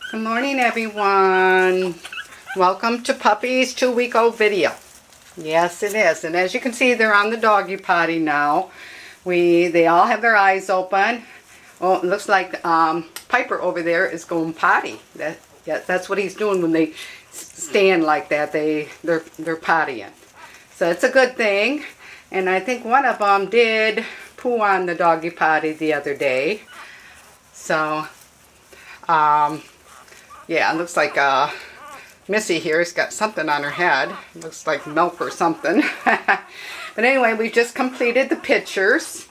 Good morning, everyone. Welcome to Puppy's 2-week-old video. Yes, it is. And as you can see, they're on the doggy potty now. They all have their eyes open. Oh, it looks like Piper over there is going potty. That's what he's doing when they stand like that. They're pottying. So it's a good thing. And I think one of them did poo on the doggy potty the other day. So, yeah, it looks like Missy here has got something on her head. It looks like milk or something. But anyway, we just completed the pictures.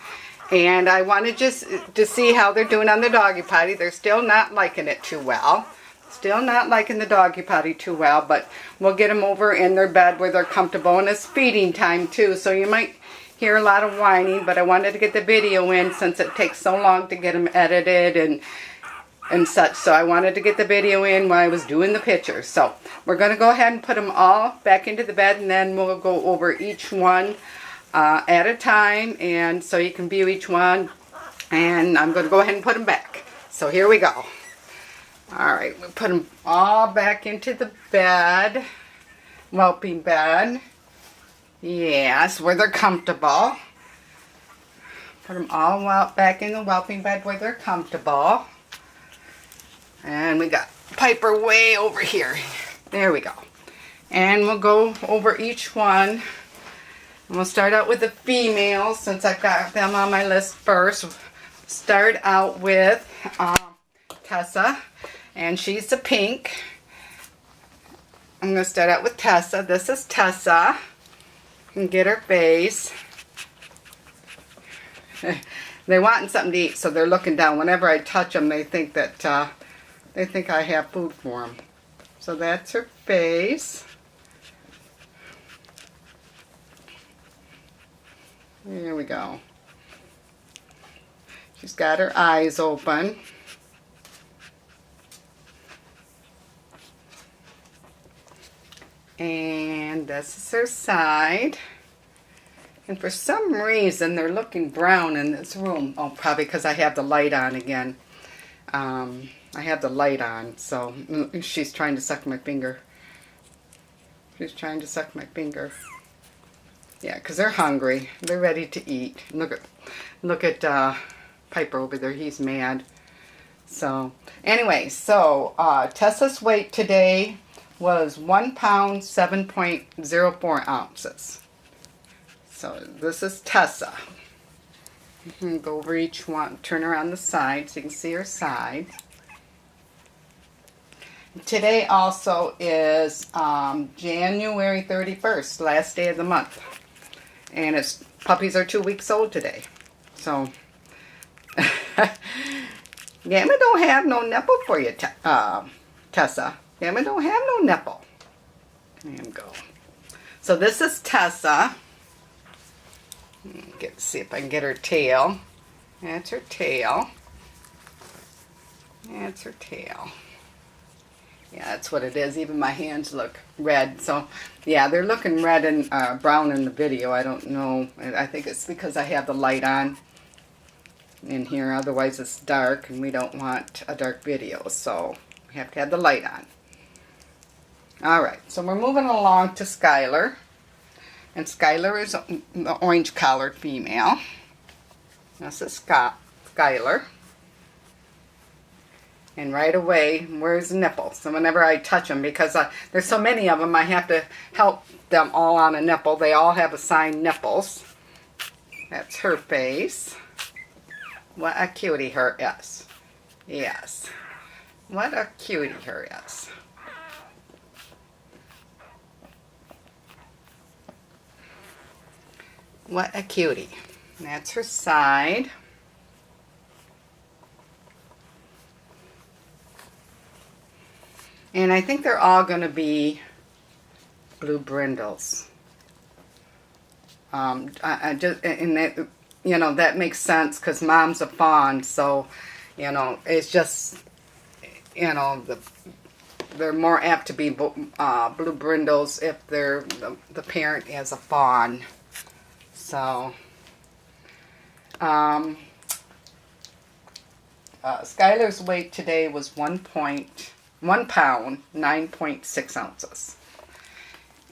And I wanted just to see how they're doing on the doggy potty. They're still not liking it too well. Still not liking the doggy potty too well. But we'll get them over in their bed where they're comfortable. And it's feeding time too. So you might hear a lot of whining. But I wanted to get the video in since it takes so long to get them edited and such. So I wanted to get the video in while I was doing the pictures. So we're going to go ahead and put them all back into the bed, and then we'll go over each one at a time, and so you can view each one. And I'm going to go ahead and put them back. So here we go. Alright, we'll put them all back into the bed. Whelping bed. Yes, where they're comfortable. Put them all back in the whelping bed where they're comfortable. And we got Piper way over here. There we go. And we'll go over each one. And we'll start out with the females since I've got them on my list first. Start out with Tessa. And she's the pink. I'm going to start out with Tessa. This is Tessa. You can get her face. They're wanting something to eat, so they're looking down. Whenever I touch them, they think that they think I have food for them. So that's her face. There we go. She's got her eyes open. And this is her side. And for some reason, they're looking brown in this room. Oh, probably because I have the light on again. I have the light on, so she's trying to suck my finger. She's trying to suck my finger. Yeah, because they're hungry. They're ready to eat. Look at Piper over there. He's mad. So, anyway, so Tessa's weight today was 1 pound, 7.04 ounces. So, this is Tessa. You can go over each one, turn around the side so you can see her side. Today also is January 31st, last day of the month. And puppies are 2 weeks old today. So, Gamma don't have no nipple for you, Tessa. Gamma don't have no nipple. There you go. So this is Tessa. See if I can get her tail. That's her tail. That's her tail. Yeah, that's what it is. Even my hands look red. So, yeah, they're looking red and brown in the video. I don't know. I think it's because I have the light on in here. Otherwise, it's dark, and we don't want a dark video. So, we have to have the light on. Alright, so we're moving along to Skylar. And Skylar is the orange-collared female. This is Skylar. And right away, where's the nipple? So whenever I touch them, because there's so many of them, I have to help them all on a nipple. They all have assigned nipples. That's her face. What a cutie her is. Yes. What a cutie her is. What a cutie. That's her side. And I think they're all going to be blue brindles. That makes sense because Mom's a fawn, so, it's just, they're more apt to be blue brindles if the parent is a fawn. So, Skylar's weight today was 1.0 1 pound, 9.6 ounces.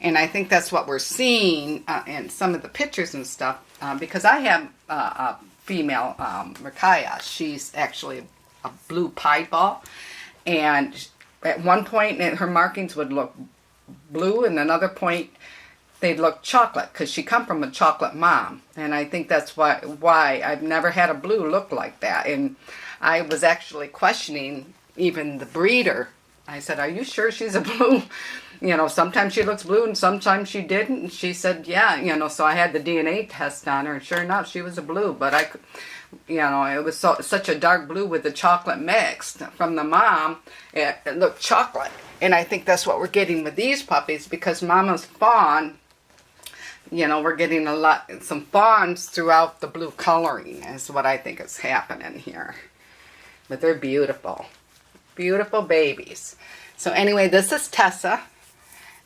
And I think that's what we're seeing in some of the pictures and stuff, because I have a female, Rakaya. She's actually a blue piebald, and at one point her markings would look blue, and another point they'd look chocolate, because she come from a chocolate mom. And I think that's why I've never had a blue look like that. And I was actually questioning even the breeder. I said, are you sure she's a blue? You know, sometimes she looks blue and sometimes she didn't. And she said, yeah, you know, so I had the DNA test on her, and sure enough, she was a blue. But you know, it was such a dark blue with the chocolate mixed from the mom. It looked chocolate. And I think that's what we're getting with these puppies, because mama's fawn, you know, we're getting some fawns throughout the blue coloring is what I think is happening here. But they're beautiful. Beautiful babies. So anyway, this is Tessa.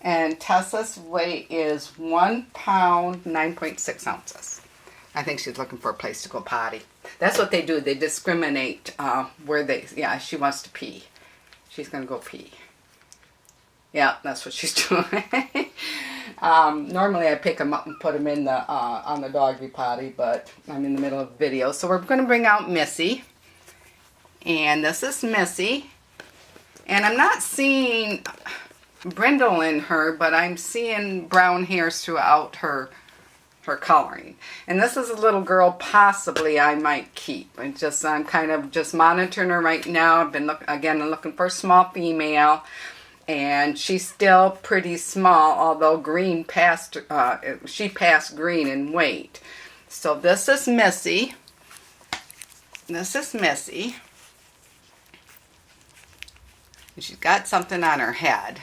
And Tessa's weight is 1 pound, 9.6 ounces. I think she's looking for a place to go potty. That's what they do. They discriminate yeah, she wants to pee. She's going to go pee. Yeah, that's what she's doing. Normally I pick them up and put them in on the doggy potty, but I'm in the middle of a video. So we're going to bring out Missy. And this is Missy. And I'm not seeing brindle in her, but I'm seeing brown hairs throughout her coloring. And this is a little girl possibly I might keep. I'm kind of just monitoring her right now. I've been looking for a small female, and she's still pretty small, although she passed green in weight. So this is Missy. This is Missy. And she's got something on her head.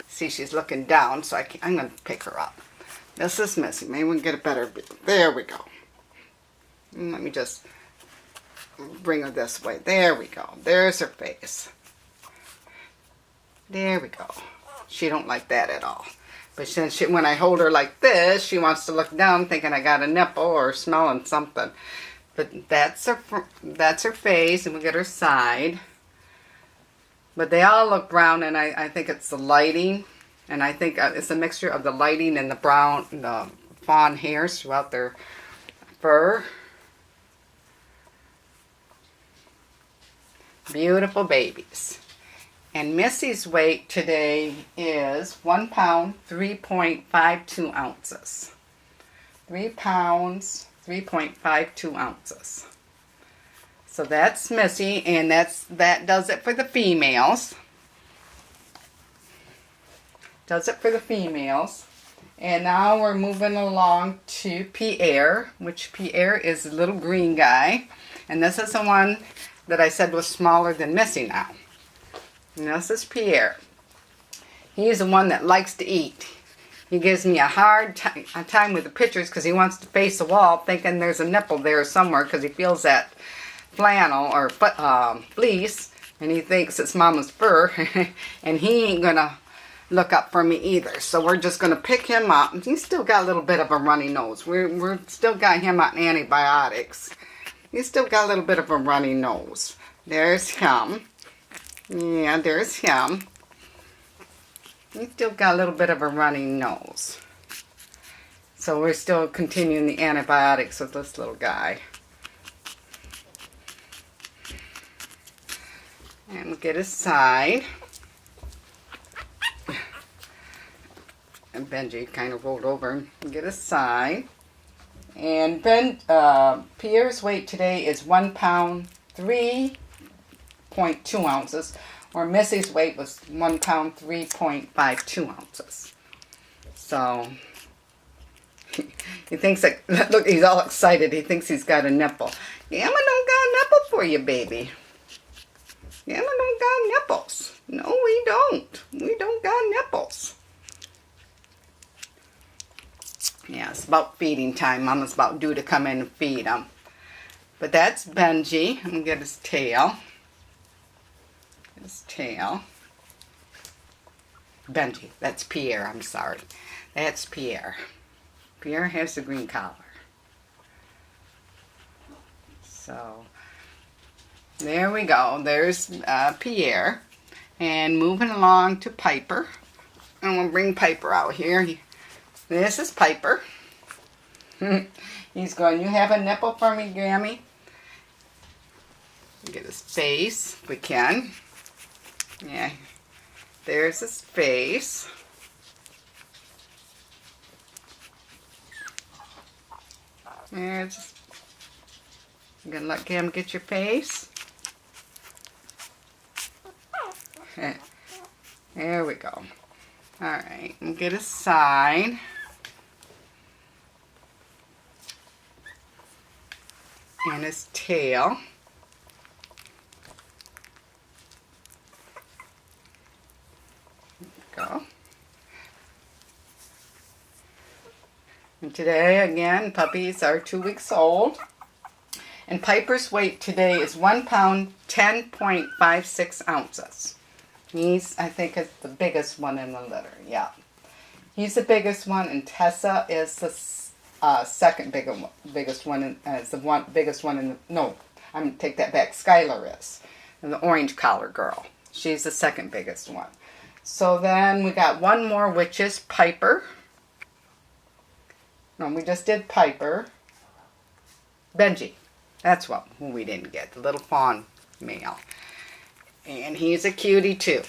See, she's looking down, so I'm going to pick her up. This is Missy. Maybe we can get a better view. There we go. And let me just bring her this way. There we go. There's her face. There we go. She don't like that at all. But when I hold her like this, she wants to look down thinking I got a nipple or smelling something. But that's her face, and we get her side. But they all look brown, and I think it's the lighting. And I think it's a mixture of the lighting and the fawn hairs throughout their fur. Beautiful babies. And Missy's weight today is 1 pound, 3.52 ounces. 3 pounds, 3.52 ounces. So that's Missy, and that does it for the females. Does it for the females. And now we're moving along to Pierre, which Pierre is the little green guy. And this is the one that I said was smaller than Missy now. And this is Pierre. He's the one that likes to eat. He gives me a hard time with the pictures because he wants to face the wall thinking there's a nipple there somewhere because he feels that flannel or fleece, and he thinks it's mama's fur. And he ain't going to look up for me either. So we're just going to pick him up. He's still got a little bit of a runny nose. We're still got him on antibiotics. He's still got a little bit of a runny nose. There's him. Yeah, there's him. He's still got a little bit of a runny nose. So we're still continuing the antibiotics with this little guy. And we'll get his side. And Benji kind of rolled over and get his side. And Pierre's weight today is 1 pound, 3.2 ounces. Or Missy's weight was 1 pound, 3.52 ounces. So, he thinks that, look, he's all excited. He thinks he's got a nipple. Yama don't got a nipple for you, baby. Yama don't got nipples. No, we don't. We don't got nipples. Yeah, it's about feeding time. Mama's about due to come in and feed him. But that's Benji. I'm going to get his tail. His tail. Benji. That's Pierre. I'm sorry. That's Pierre. Pierre has the green collar. So, there we go. There's Pierre. And moving along to Piper. And we'll bring Piper out here. This is Piper. He's going, you have a nipple for me, Grammy? Get his face, if we can. Yeah, there's his face. There's, you gonna let Gam get your face? There we go. Alright, we'll get his side. And his tail. Go. And today, again, puppies are 2 weeks old. And Piper's weight today is 1 pound, 10.56 ounces. He's, I think, is the biggest one in the litter. Yeah. He's the biggest one, and Tessa is the second biggest one, biggest one in the, no, I'm going to take that back. Skylar is. And the orange collar girl. She's the second biggest one. So then we got one more, which is Piper. No, we just did Piper. Benji. That's who we didn't get. The little fawn male. And he's a cutie too.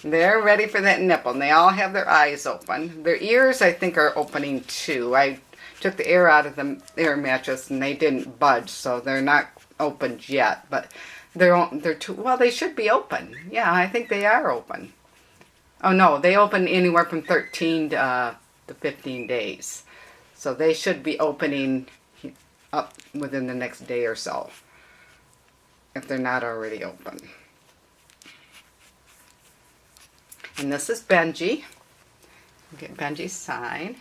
They're ready for that nipple. And they all have their eyes open. Their ears, I think, are opening too. I took the air out of the air mattress and they didn't budge. So they're not opened yet. But they're too, well, they should be open. Yeah, I think they are open. Oh no, they open anywhere from 13 to 15 days. So they should be opening up within the next day or so, if they're not already open. And this is Benji. Get Benji's side.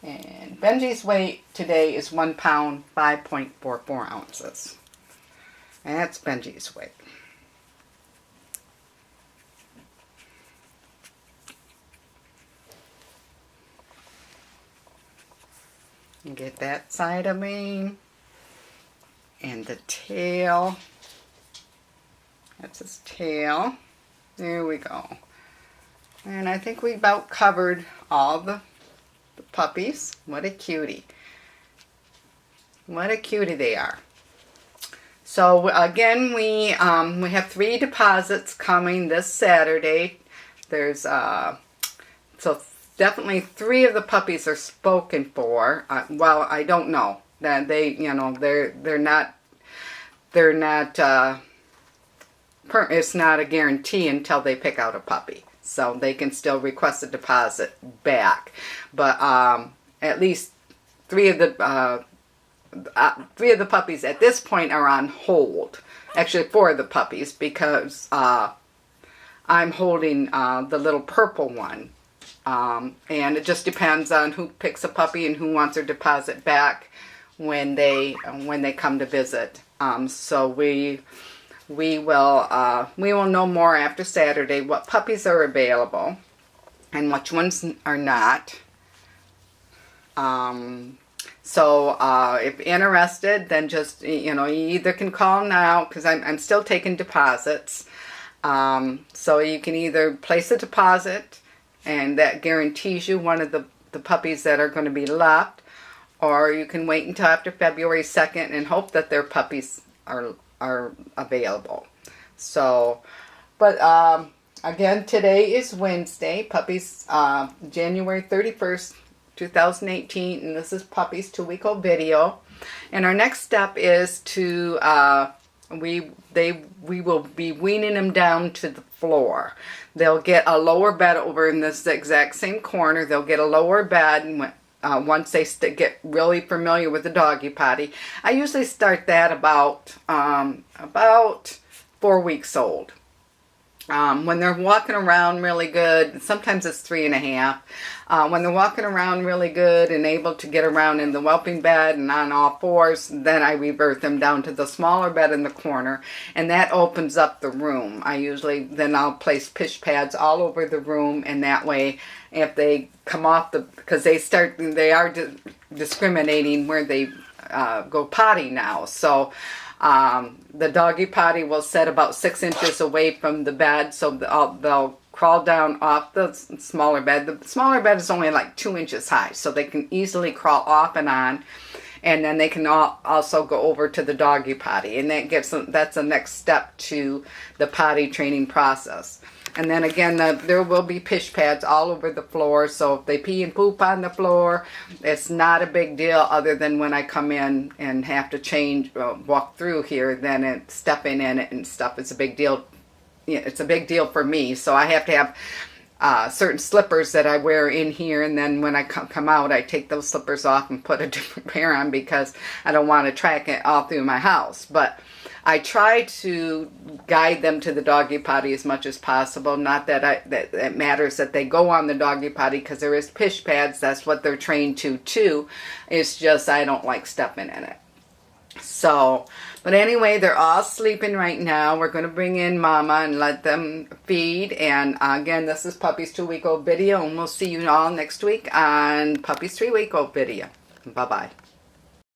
And Benji's weight today is 1 pound, 5.44 ounces. And that's Benji's weight. You get that side of me. And the tail. That's his tail. There we go. And I think we about covered all the puppies. What a cutie. What a cutie they are. So again, we have 3 deposits coming this Saturday. There's so definitely 3 of the puppies are spoken for. Well, I don't know that they, they're not. It's not a guarantee until they pick out a puppy. So they can still request a deposit back. But at least 3 of the 3 of the puppies at this point are on hold. Actually, 4 of the puppies, because I'm holding the little purple one. And it just depends on who picks a puppy and who wants their deposit back when they come to visit. So we will know more after Saturday what puppies are available and which ones are not. So if interested, then just, you either can call now, because I'm still taking deposits. So you can either place a deposit, and that guarantees you one of the puppies that are going to be left, or you can wait until after February 2nd and hope that their puppies are available. So, but again, today is Wednesday, puppies, January 31st, 2018, and this is Puppy's 2-week-old video. And our next step is to we will be weaning them down to the floor. They'll get a lower bed over in this exact same corner. They'll get a lower bed once they get really familiar with the doggy potty. I usually start that about 4 weeks old. When they're walking around really good, sometimes it's 3.5. When they're walking around really good and able to get around in the whelping bed and on all fours, then I revert them down to the smaller bed in the corner, and that opens up the room. Then I'll place pish pads all over the room, and that way, if they come off because they are discriminating where they go potty now. So The doggy potty will set about 6 inches away from the bed, so they'll crawl down off the smaller bed. The smaller bed is only like 2 inches high, so they can easily crawl off and on. And then they can also go over to the doggy potty, and that's the next step to the potty training process. And then again, there will be pish pads all over the floor, so if they pee and poop on the floor, it's not a big deal other than when I come in and have to walk through here, then stepping in it and stuff, it's a big deal. It's a big deal for me, so I have to have certain slippers that I wear in here, and then when I come out, I take those slippers off and put a different pair on because I don't want to track it all through my house. But I try to guide them to the doggy potty as much as possible. Not that it matters that they go on the doggy potty, because there is pish pads. That's what they're trained to too. It's just I don't like stepping in it. So, but anyway, they're all sleeping right now. We're going to bring in Mama and let them feed. And again, this is Puppy's 2-week-old video, and we'll see you all next week on Puppy's 3-week-old video. Bye-bye.